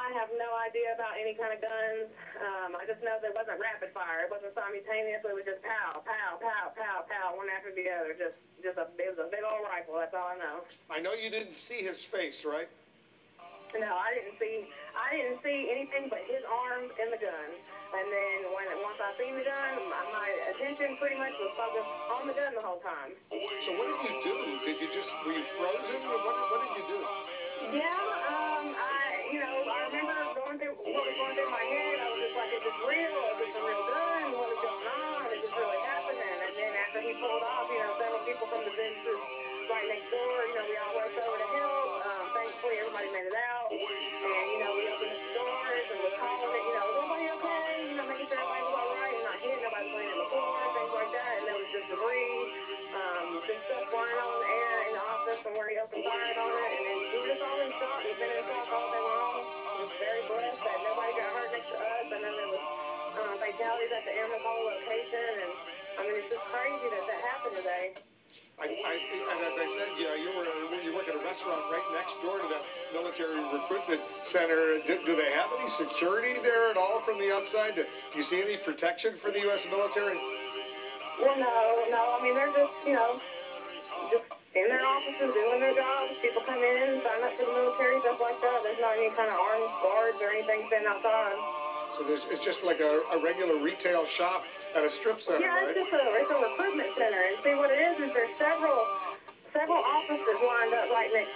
I have no idea about any kind of guns. I just know that it wasn't rapid fire. It wasn't simultaneous. It was just pow, pow, pow, pow, pow, one after the other. It was a big old rifle. That's all I know. I know you didn't see his face, right? No, I didn't see anything but his arms and the gun. And then once I seen the gun, my attention pretty much was focused on the gun the whole time. So what did you do? Were you frozen? Or what did you do? Yeah, I remember what was going through my head. I was just like, is this real? Is this a real gun? What is going on? Is this really happening? And then after he pulled off, several people from the businesses right next door, we all rushed over to help. Thankfully, everybody made it out. And, we opened the doors and was calling it, is everybody okay? Making sure everybody was all right and not hitting nobody laying on the floor, things like that. And there was just debris, just stuff flying on the air in the office from where he opened fire on it. And then we were just all in shock. We've been in shock all day long. Just very blessed that nobody got hurt next to us. And then there was fatalities at the Americas location. And, it's just crazy that happened today. And as I said, you work at a restaurant right next door to that military recruitment center. Do they have any security there at all from the outside? Do you see any protection for the U.S. military? Well, no. They're just in their offices doing their jobs. People come in, sign up for the military, stuff like that. There's not any kind of armed guards or anything sitting outside. So it's just like a regular retail shop at a strip center, yeah, right? It's a recruitment center. And see, what it is there's several offices lined up right next,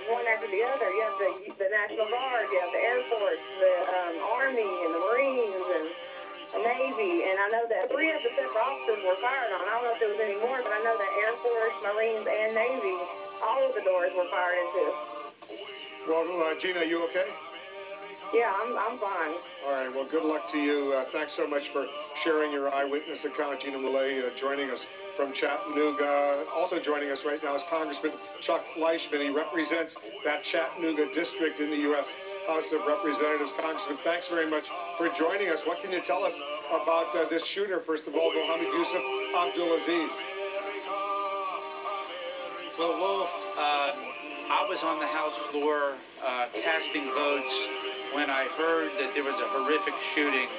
one after the other. You have the National Guard, you have the Air Force, the Army, and the Marines, and the Navy. And I know that 3 of the separate officers were fired on. I don't know if there was any more, but I know that Air Force, Marines, and Navy, all of the doors were fired into. Well, Gina, you okay? Yeah, I'm fine. All right, well, good luck to you. Thanks so much for sharing your eyewitness account. Gina Millay joining us from Chattanooga. Also joining us right now is Congressman Chuck Fleischman. He represents that Chattanooga district in the U.S. House of Representatives. Congressman, thanks very much for joining us. What can you tell us about this shooter, first of all, Mohammed Yusuf Abdulaziz? Well, Wolf, I was on the House floor casting votes when I heard that there was a horrific shooting,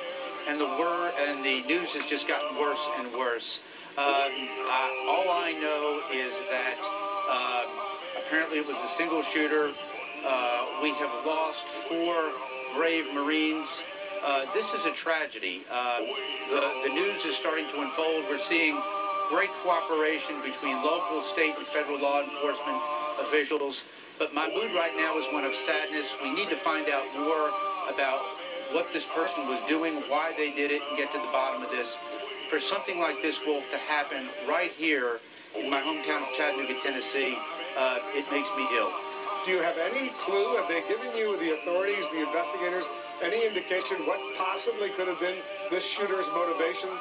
and the news has just gotten worse and worse. All I know is that apparently it was a single shooter. We have lost 4 brave Marines. This is a tragedy. The news is starting to unfold. We're seeing great cooperation between local, state, and federal law enforcement officials. But my mood right now is one of sadness. We need to find out more about what this person was doing, why they did it, and get to the bottom of this. For something like this, Wolf, to happen right here in my hometown of Chattanooga, Tennessee, it makes me ill. Do you have any clue? Have they given you, the authorities, the investigators, any indication what possibly could have been this shooter's motivations?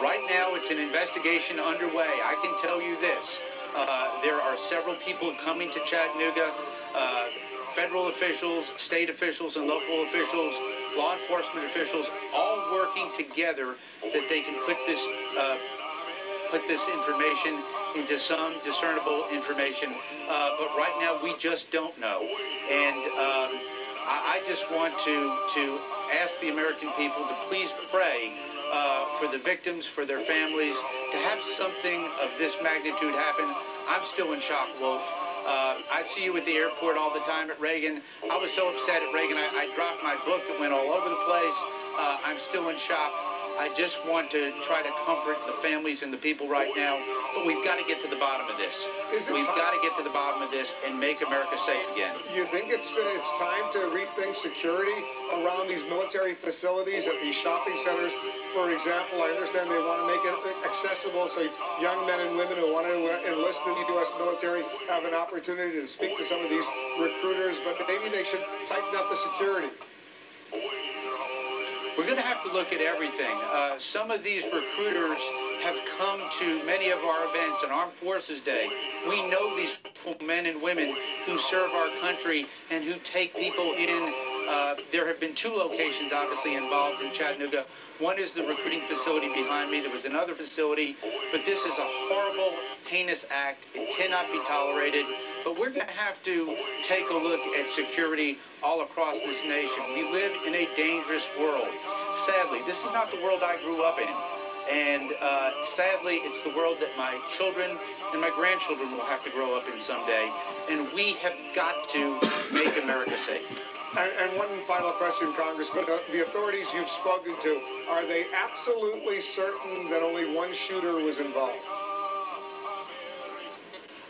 Right now, it's an investigation underway. I can tell you this. There are several people coming to Chattanooga, federal officials, state officials, and local officials, law enforcement officials, all working together that they can put this information into some discernible information. But right now, we just don't know. And I just want to ask the American people to please pray for the victims, for their families. To have something of this magnitude happen, I'm still in shock, Wolf. I see you at the airport all the time at Reagan. I was so upset at Reagan, I dropped my book. It went all over the place. I'm still in shock. I just want to try to comfort the families and the people right now, but we've got to get to the bottom of this. We've got to get to the bottom of this and make America safe again. You think it's time to rethink security around these military facilities at these shopping centers? For example, I understand they want to make it accessible so young men and women who want to enlist in the U.S. military have an opportunity to speak to some of these recruiters, but maybe they should tighten up the security. We're going to have to look at everything. Some of these recruiters have come to many of our events on Armed Forces Day. We know these men and women who serve our country and who take people in. There have been 2 locations, obviously, involved in Chattanooga. One is the recruiting facility behind me. There was another facility, but this is a horrible, heinous act. It cannot be tolerated. But we're going to have to take a look at security all across this nation. We live in a dangerous world. Sadly, this is not the world I grew up in. And sadly, it's the world that my children and my grandchildren will have to grow up in someday. And we have got to make America safe. And one final question, Congressman. The authorities you've spoken to, are they absolutely certain that only one shooter was involved?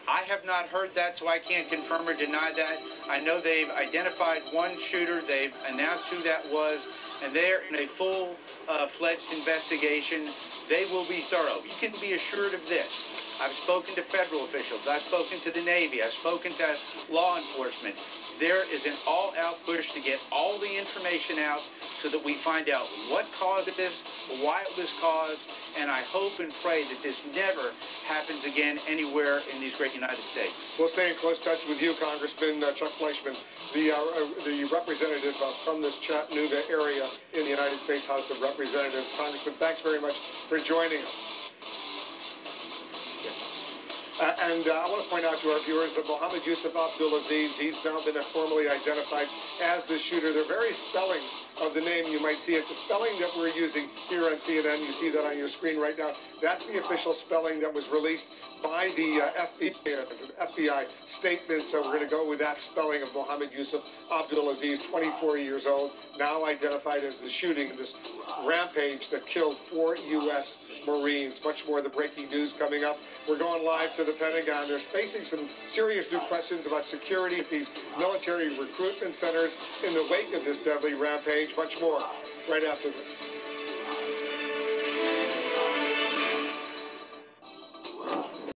I have not heard that, so I can't confirm or deny that. I know they've identified one shooter. They've announced who that was, and they're in a full-fledged investigation. They will be thorough. You can be assured of this. I've spoken to federal officials. I've spoken to the Navy. I've spoken to law enforcement. There is an all-out push to get all the information out so that we find out what caused this, why it was caused, and I hope and pray that this never happens again anywhere in these great United States. We'll stay in close touch with you, Congressman Chuck Fleischmann, the representative from this Chattanooga area in the United States House of Representatives. Congressman, thanks very much for joining us. And I want to point out to our viewers that Mohammed Yusuf Abdulaziz, he's now been formally identified as the shooter. The very spelling of the name, you might see it, the spelling that we're using here on CNN, you see that on your screen right now, that's the official spelling that was released by the FBI statement. So we're going to go with that spelling of Mohammed Yusuf Abdulaziz, 24 years old, now identified as the shooting, this rampage that killed 4 U.S. Marines. Much more of the breaking news coming up. We're going live to the Pentagon. They're facing some serious new questions about security at these military recruitment centers in the wake of this deadly rampage. Much more right after this.